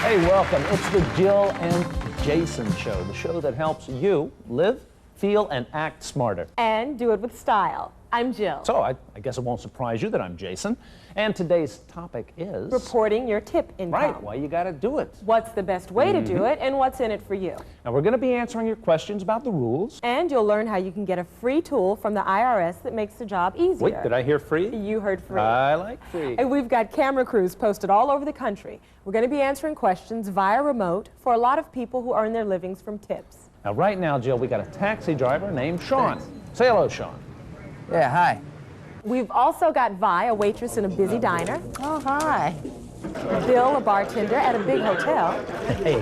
Hey, welcome. It's the Jill and Jason Show, the show that helps you live, feel, and act smarter. And do it with style. I'm Jill. So I guess it won't surprise you that I'm Jason. And today's topic is... reporting your tip income. Right, why you gotta do it. What's the best way to do it, and what's in it for you. Now, we're gonna be answering your questions about the rules. And you'll learn how you can get a free tool from the IRS that makes the job easier. Wait, did I hear free? You heard free. I like free. And we've got camera crews posted all over the country. We're going to be answering questions via remote for a lot of people who earn their livings from tips. Now, right now, Jill, we got a taxi driver named Sean. Say hello, Sean. Yeah, hi. We've also got Vi, a waitress in a busy diner. Oh, hi. Bill, a bartender at a big hotel. Hey.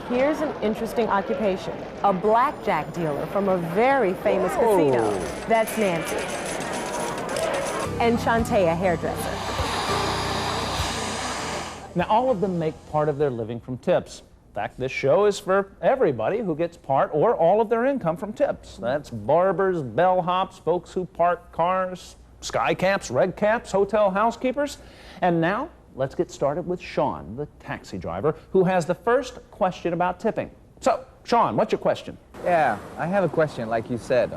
Here's an interesting occupation. A blackjack dealer from a very famous casino. That's Nancy. And Shantae, a hairdresser. Now, all of them make part of their living from tips. In fact, this show is for everybody who gets part or all of their income from tips. That's barbers, bellhops, folks who park cars, sky caps, red caps, hotel housekeepers. And now, let's get started with Sean, the taxi driver, who has the first question about tipping. So, Sean, what's your question? Yeah, I have a question, like you said.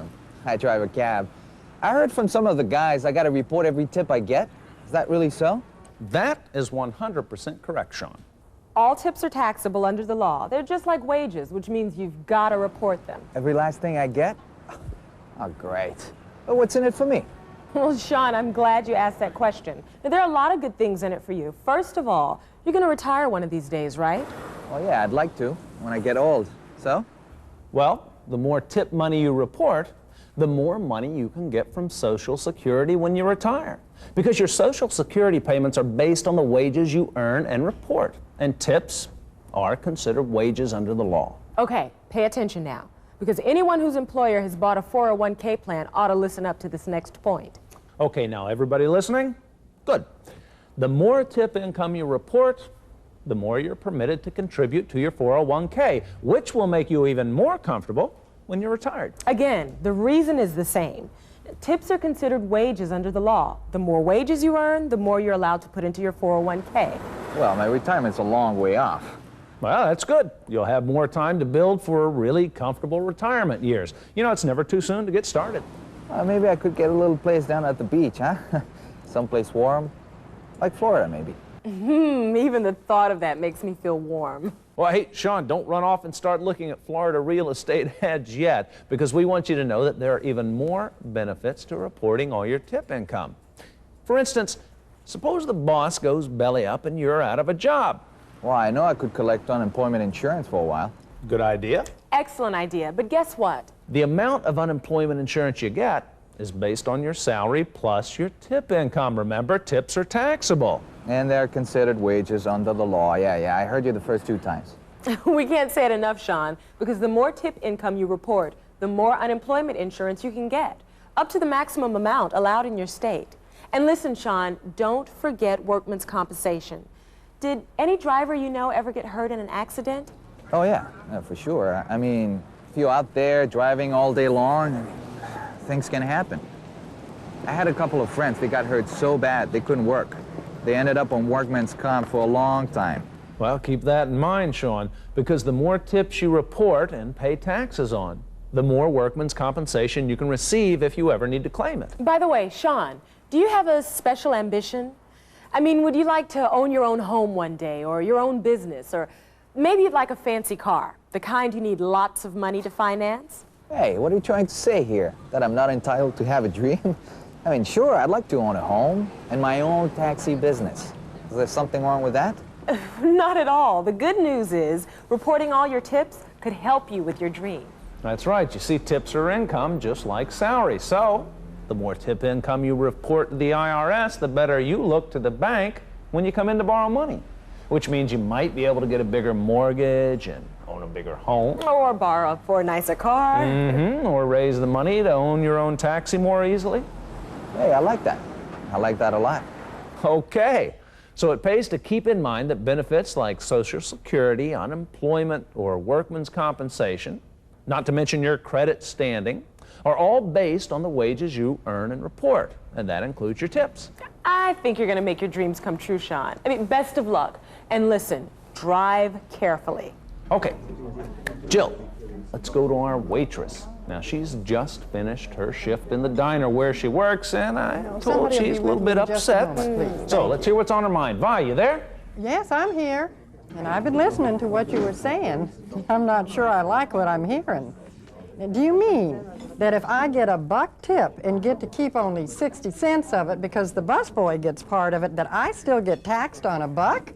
I drive a cab. I heard from some of the guys I got to report every tip I get. Is that really so? That is 100% correct, Sean. All tips are taxable under the law. They're just like wages, which means you've got to report them. Every last thing I get? Oh, great. But what's in it for me? Well, Sean, I'm glad you asked that question. Now, there are a lot of good things in it for you. First of all, you're going to retire one of these days, right? Well, yeah, I'd like to when I get old. So? Well, the more tip money you report, the more money you can get from Social Security when you retire. Because your Social Security payments are based on the wages you earn and report. And tips are considered wages under the law. Okay, pay attention now. Because anyone whose employer has bought a 401k plan ought to listen up to this next point. Okay, now everybody listening? Good. The more tip income you report, the more you're permitted to contribute to your 401k, which will make you even more comfortable when you're retired. Again, the reason is the same. Tips are considered wages under the law. The more wages you earn, the more you're allowed to put into your 401k. Well, my retirement's a long way off. Well, that's good. You'll have more time to build for really comfortable retirement years. You know, it's never too soon to get started. Maybe I could get a little place down at the beach, huh? Someplace warm. Like Florida, maybe. Even the thought of that makes me feel warm. Well, hey, Sean, don't run off and start looking at Florida real estate ads yet, because we want you to know that there are even more benefits to reporting all your tip income. For instance, suppose the boss goes belly up and you're out of a job. Well, I know I could collect unemployment insurance for a while. Good idea. Excellent idea, but guess what? The amount of unemployment insurance you get is based on your salary plus your tip income. Remember, tips are taxable. And they're considered wages under the law. Yeah, I heard you the first 2 times. We can't say it enough, Sean, because the more tip income you report, the more unemployment insurance you can get, up to the maximum amount allowed in your state. And listen, Sean, don't forget workman's compensation. Did any driver you know ever get hurt in an accident? Oh, yeah, for sure. I mean, if you're out there driving all day long, things can happen. I had a couple of friends, they got hurt so bad they couldn't work. They ended up on workman's comp for a long time. Well, keep that in mind, Sean, because the more tips you report and pay taxes on, the more workman's compensation you can receive if you ever need to claim it. By the way, Sean, do you have a special ambition? I mean, would you like to own your own home one day, or your own business, or maybe you'd like a fancy car, the kind you need lots of money to finance? Hey, what are you trying to say here? That I'm not entitled to have a dream? I mean, sure, I'd like to own a home and my own taxi business. Is there something wrong with that? Not at all. The good news is reporting all your tips could help you with your dream. That's right. You see, tips are income just like salary. So, the more tip income you report to the IRS, the better you look to the bank when you come in to borrow money. Which means you might be able to get a bigger mortgage and own a bigger home. Or borrow for a nicer car. Or raise the money to own your own taxi more easily. Hey, I like that. I like that a lot. Okay. So it pays to keep in mind that benefits like Social Security, unemployment, or workman's compensation, not to mention your credit standing, are all based on the wages you earn and report, and that includes your tips. I think you're going to make your dreams come true, Sean. I mean, best of luck. And listen, drive carefully. Okay, Jill, let's go to our waitress. Now, she's just finished her shift in the diner where she works, and I'm told she's a little bit upset. So let's hear what's on her mind. Vi, you there? Yes, I'm here. And I've been listening to what you were saying. I'm not sure I like what I'm hearing. Do you mean that if I get a buck tip and get to keep only 60 cents of it because the busboy gets part of it, that I still get taxed on a buck?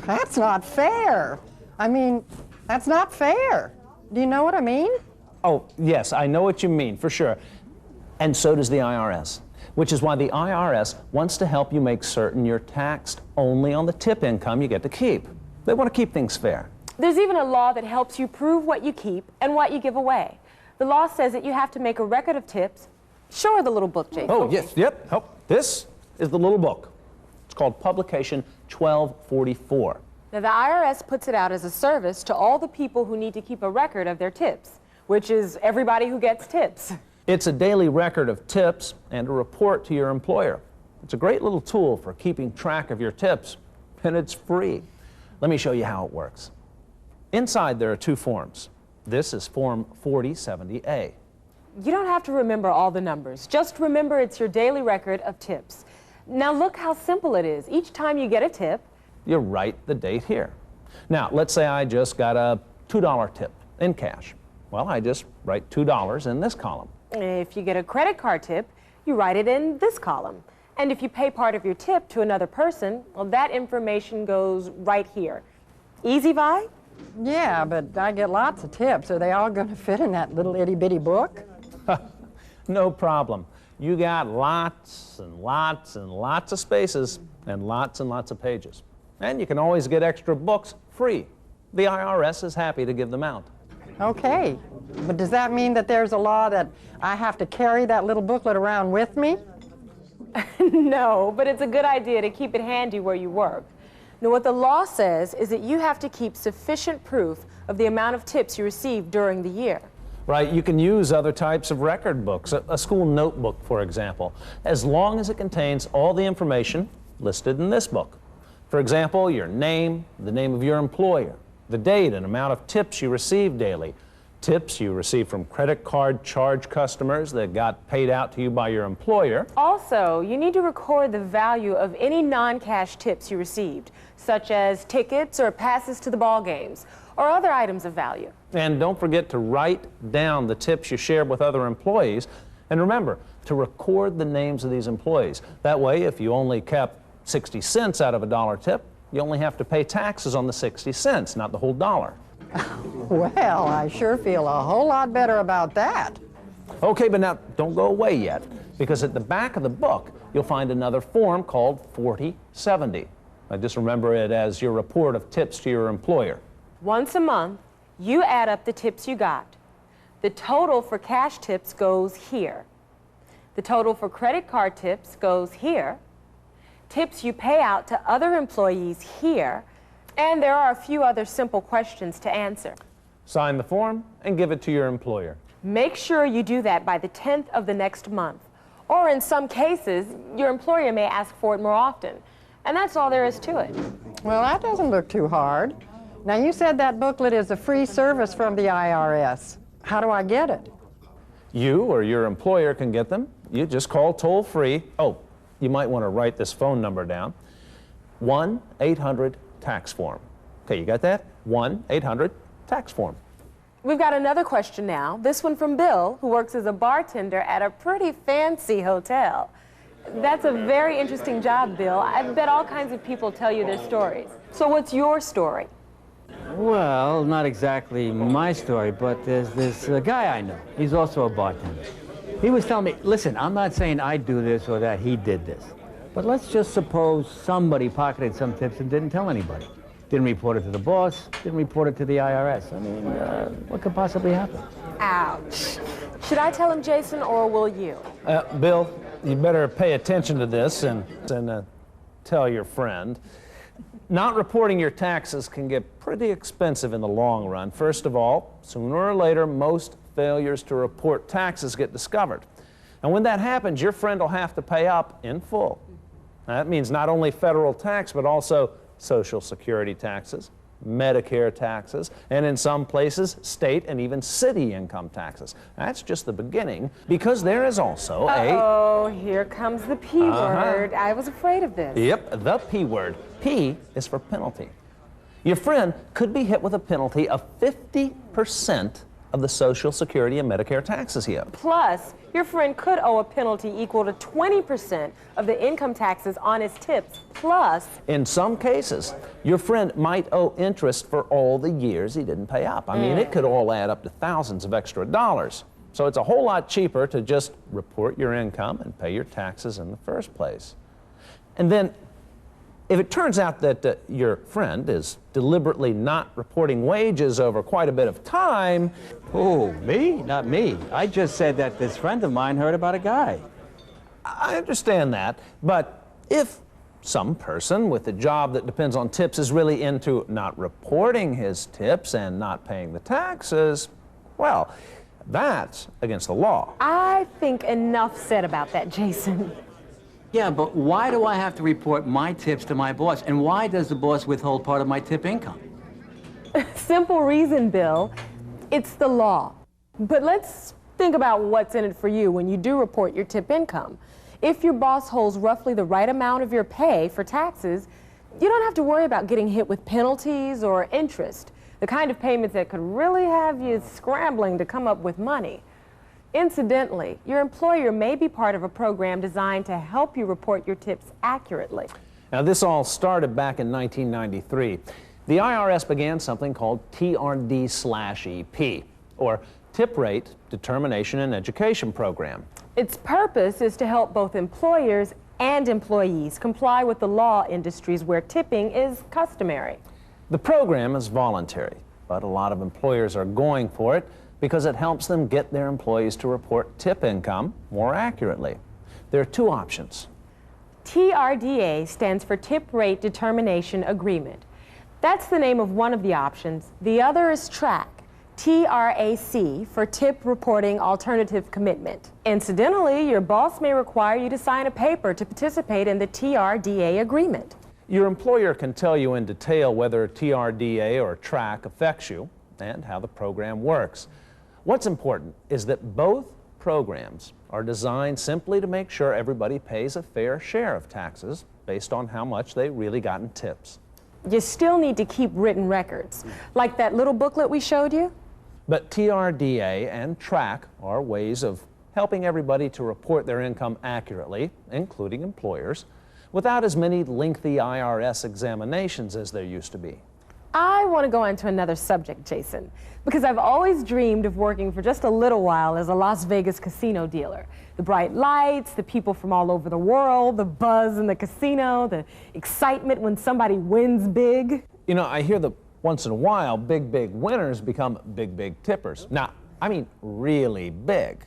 That's not fair. I mean, that's not fair. Do you know what I mean? Oh, yes, I know what you mean, for sure. And so does the IRS, which is why the IRS wants to help you make certain you're taxed only on the tip income you get to keep. They want to keep things fair. There's even a law that helps you prove what you keep and what you give away. The law says that you have to make a record of tips. Show her the little book, Jason. Oh, yes, yep. Oh, this is the little book. It's called Publication 1244. Now, the IRS puts it out as a service to all the people who need to keep a record of their tips, which is everybody who gets tips. It's a daily record of tips and a report to your employer. It's a great little tool for keeping track of your tips, and it's free. Let me show you how it works. Inside there are two forms. This is Form 4070A. You don't have to remember all the numbers. Just remember it's your daily record of tips. Now look how simple it is. Each time you get a tip, you write the date here. Now, let's say I just got a $2 tip in cash. Well, I just write $2 in this column. If you get a credit card tip, you write it in this column. And if you pay part of your tip to another person, well, that information goes right here. Easy, Vi? Yeah, but I get lots of tips. Are they all going to fit in that little itty-bitty book? No problem. You got lots and lots and lots of spaces and lots of pages. And you can always get extra books free. The IRS is happy to give them out. Okay, but does that mean that there's a law that I have to carry that little booklet around with me? No, but it's a good idea to keep it handy where you work. Now, what the law says is that you have to keep sufficient proof of the amount of tips you receive during the year. Right, you can use other types of record books, a school notebook, for example, as long as it contains all the information listed in this book. For example, your name, the name of your employer, the date and amount of tips you receive daily, tips you receive from credit card charge customers that got paid out to you by your employer. Also, you need to record the value of any non-cash tips you received, such as tickets or passes to the ball games, or other items of value. And don't forget to write down the tips you shared with other employees. And remember, to record the names of these employees. That way, if you only kept 60 cents out of a dollar tip, you only have to pay taxes on the 60 cents, not the whole dollar. Well, I sure feel a whole lot better about that. Okay, but now don't go away yet, because at the back of the book, you'll find another form called 4070. Now just remember it as your report of tips to your employer. Once a month, you add up the tips you got. The total for cash tips goes here. The total for credit card tips goes here. Tips you pay out to other employees here. And there are a few other simple questions to answer. Sign the form and give it to your employer. Make sure you do that by the 10th of the next month. Or in some cases, your employer may ask for it more often. And that's all there is to it. Well, that doesn't look too hard. Now, you said that booklet is a free service from the IRS. How do I get it? You or your employer can get them. You just call toll-free. Oh, you might want to write this phone number down. 1-800-TAX-FORM. Okay, you got that? 1-800-TAX-FORM. We've got another question now. This one from Bill, who works as a bartender at a pretty fancy hotel. That's a very interesting job, Bill. I bet all kinds of people tell you their stories. So what's your story? Well, not exactly my story, but there's this guy I know. He's also a bartender. He was telling me, listen, I'm not saying I do this or that he did this, but let's just suppose somebody pocketed some tips and didn't tell anybody. Didn't report it to the boss, didn't report it to the IRS. I mean, what could possibly happen? Ouch. Should I tell him, Jason, or will you? Bill, you better pay attention to this and tell your friend. Not reporting your taxes can get pretty expensive in the long run. First of all, sooner or later, most failures to report taxes get discovered. And when that happens, your friend will have to pay up in full. That means not only federal tax, but also Social Security taxes, Medicare taxes, and in some places, state and even city income taxes. That's just the beginning, because there is also Oh, here comes the P word. I was afraid of this. Yep, the P word. P is for penalty. Your friend could be hit with a penalty of 50% of the Social Security and Medicare taxes he owes. Plus, your friend could owe a penalty equal to 20% of the income taxes on his tips. Plus, in some cases, your friend might owe interest for all the years he didn't pay up. I mean, it could all add up to thousands of extra dollars. So it's a whole lot cheaper to just report your income and pay your taxes in the first place. And then, if it turns out that your friend is deliberately not reporting wages over quite a bit of time... Oh, me? Not me. I just said that this friend of mine heard about a guy. I understand that, but if some person with a job that depends on tips is really into not reporting his tips and not paying the taxes, well, that's against the law. I think enough said about that, Jason. Yeah, but why do I have to report my tips to my boss? And why does the boss withhold part of my tip income? Simple reason, Bill. It's the law. But let's think about what's in it for you when you do report your tip income. If your boss holds roughly the right amount of your pay for taxes, you don't have to worry about getting hit with penalties or interest, the kind of payments that could really have you scrambling to come up with money. Incidentally, your employer may be part of a program designed to help you report your tips accurately. Now, this all started back in 1993. The IRS began something called TRD/EP, or Tip Rate Determination and Education Program. Its purpose is to help both employers and employees comply with the law industries where tipping is customary. The program is voluntary, but a lot of employers are going for it because it helps them get their employees to report tip income more accurately. There are two options. TRDA stands for Tip Rate Determination Agreement. That's the name of one of the options. The other is TRAC, TRAC, for Tip Reporting Alternative Commitment. Incidentally, your boss may require you to sign a paper to participate in the TRDA agreement. Your employer can tell you in detail whether TRDA or TRAC affects you and how the program works. What's important is that both programs are designed simply to make sure everybody pays a fair share of taxes based on how much they really got in tips. You still need to keep written records, like that little booklet we showed you. But TRDA and TRAC are ways of helping everybody to report their income accurately, including employers, without as many lengthy IRS examinations as there used to be. I want to go on to another subject, Jason, because I've always dreamed of working for just a little while as a Las Vegas casino dealer. The bright lights, the people from all over the world, the buzz in the casino, the excitement when somebody wins big. You know, I hear that once in a while, big winners become big tippers. Now, I mean really big.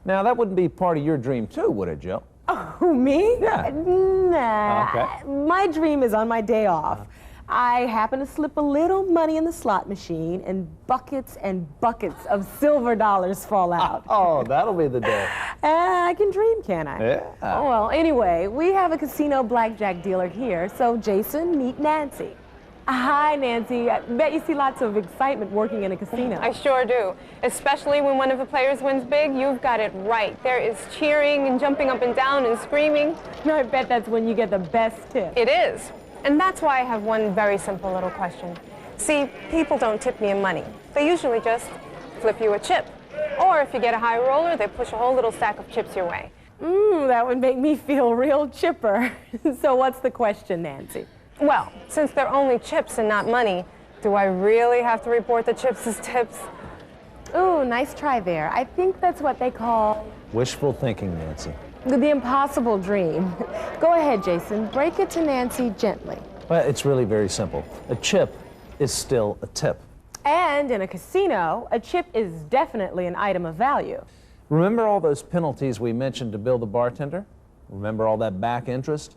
Now, that wouldn't be part of your dream too, would it, Jill? Oh, me? Yeah. Nah. Okay. My dream is on my day off. I happen to slip a little money in the slot machine, and buckets of silver dollars fall out. Oh, that'll be the day. I can dream, can't I? Yeah. Oh, well, anyway, we have a casino blackjack dealer here, so Jason, meet Nancy. Hi, Nancy. I bet you see lots of excitement working in a casino. I sure do. Especially when one of the players wins big, you've got it right. There is cheering and jumping up and down and screaming. I bet that's when you get the best tip. It is. And that's why I have one very simple little question. See, people don't tip me in money. They usually just flip you a chip. Or if you get a high roller, they push a whole little stack of chips your way. That would make me feel real chipper. So what's the question, Nancy? Well, since they're only chips and not money, do I really have to report the chips as tips? Ooh, nice try there. I think that's what they call Wishful thinking, Nancy. the impossible dream. Go ahead, Jason. Break it to Nancy gently. Well, it's really very simple. A chip is still a tip. And in a casino, a chip is definitely an item of value. Remember all those penalties we mentioned to Bill the bartender? Remember all that back interest?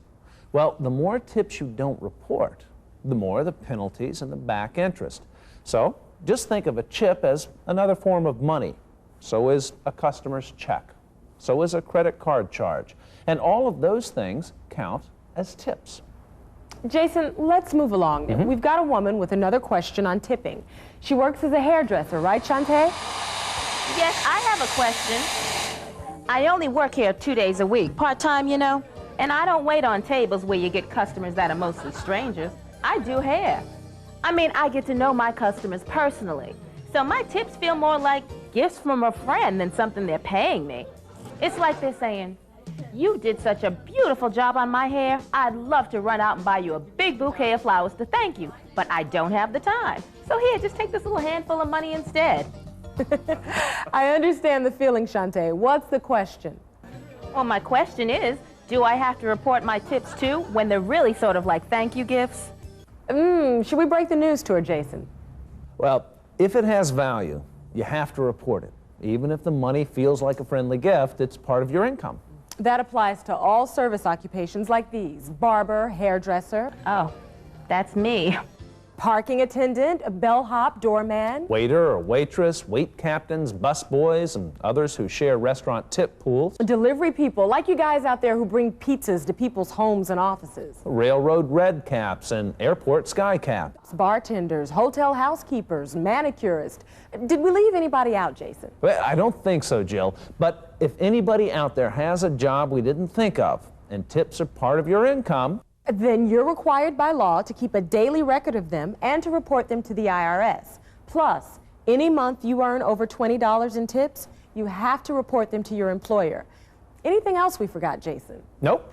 Well, the more tips you don't report, the more the penalties and the back interest. So just think of a chip as another form of money. So is a customer's check. So is a credit card charge. And all of those things count as tips. Jason, let's move along. We've got a woman with another question on tipping. She works as a hairdresser, right, Shantae? Yes, I have a question. I only work here 2 days a week, part-time, you know, and I don't wait on tables where you get customers that are mostly strangers. I do hair. I mean, I get to know my customers personally, so my tips feel more like gifts from a friend than something they're paying me. It's like they're saying, "You did such a beautiful job on my hair. I'd love to run out and buy you a big bouquet of flowers to thank you, but I don't have the time. So here, just take this little handful of money instead." I understand the feeling, Shantae. What's the question? Well, my question is, do I have to report my tips too when they're really sort of like thank you gifts? Should we break the news to her, Jason? Well, if it has value, you have to report it. Even if the money feels like a friendly gift, it's part of your income. That applies to all service occupations like these: barber, hairdresser, Oh, that's me. parking attendant, a bellhop, doorman. Waiter or waitress, wait captains, busboys, and others who share restaurant tip pools. Delivery people, like you guys out there who bring pizzas to people's homes and offices. Railroad red caps and airport sky caps. Bartenders, hotel housekeepers, manicurists. Did we leave anybody out, Jason? Well, I don't think so, Jill. But if anybody out there has a job we didn't think of, and tips are part of your income, Then you're required by law to keep a daily record of them and to report them to the IRS. Plus, any month you earn over $20 in tips, you have to report them to your employer. Anything else we forgot, Jason? nope.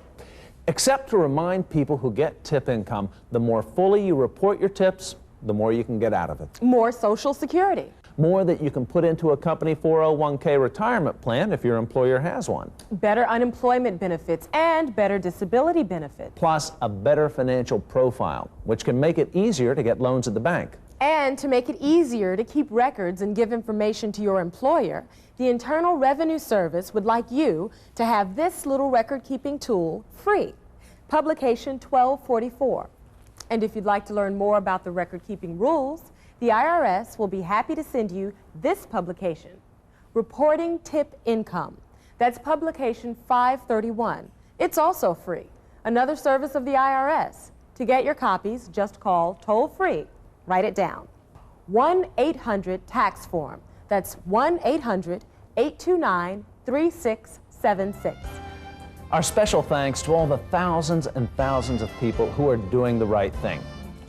Except to remind people who get tip income, the more fully you report your tips, the more you can get out of it. More Social Security. More that you can put into a company 401k retirement plan if your employer has one. Better unemployment benefits and better disability benefits. Plus a better financial profile, which can make it easier to get loans at the bank. And to make it easier to keep records and give information to your employer, the Internal Revenue Service would like you to have this little record-keeping tool free, Publication 1244. And if you'd like to learn more about the record-keeping rules, the IRS will be happy to send you this publication, Reporting Tip Income. That's Publication 531. It's also free, another service of the IRS. To get your copies, just call toll-free. Write it down. 1-800-TAX-FORM. That's 1-800-829-3676. Our special thanks to all the thousands and thousands of people who are doing the right thing.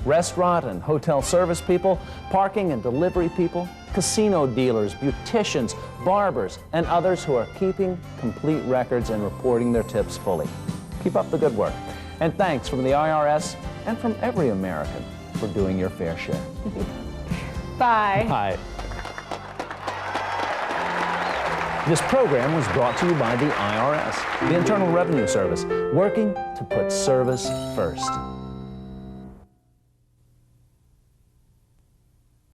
Restaurant and hotel service people, parking and delivery people, casino dealers, beauticians, barbers, and others who are keeping complete records and reporting their tips fully. Keep up the good work. And thanks from the IRS and from every American for doing your fair share. Bye. Hi. This program was brought to you by the IRS, the Internal Revenue Service, working to put service first.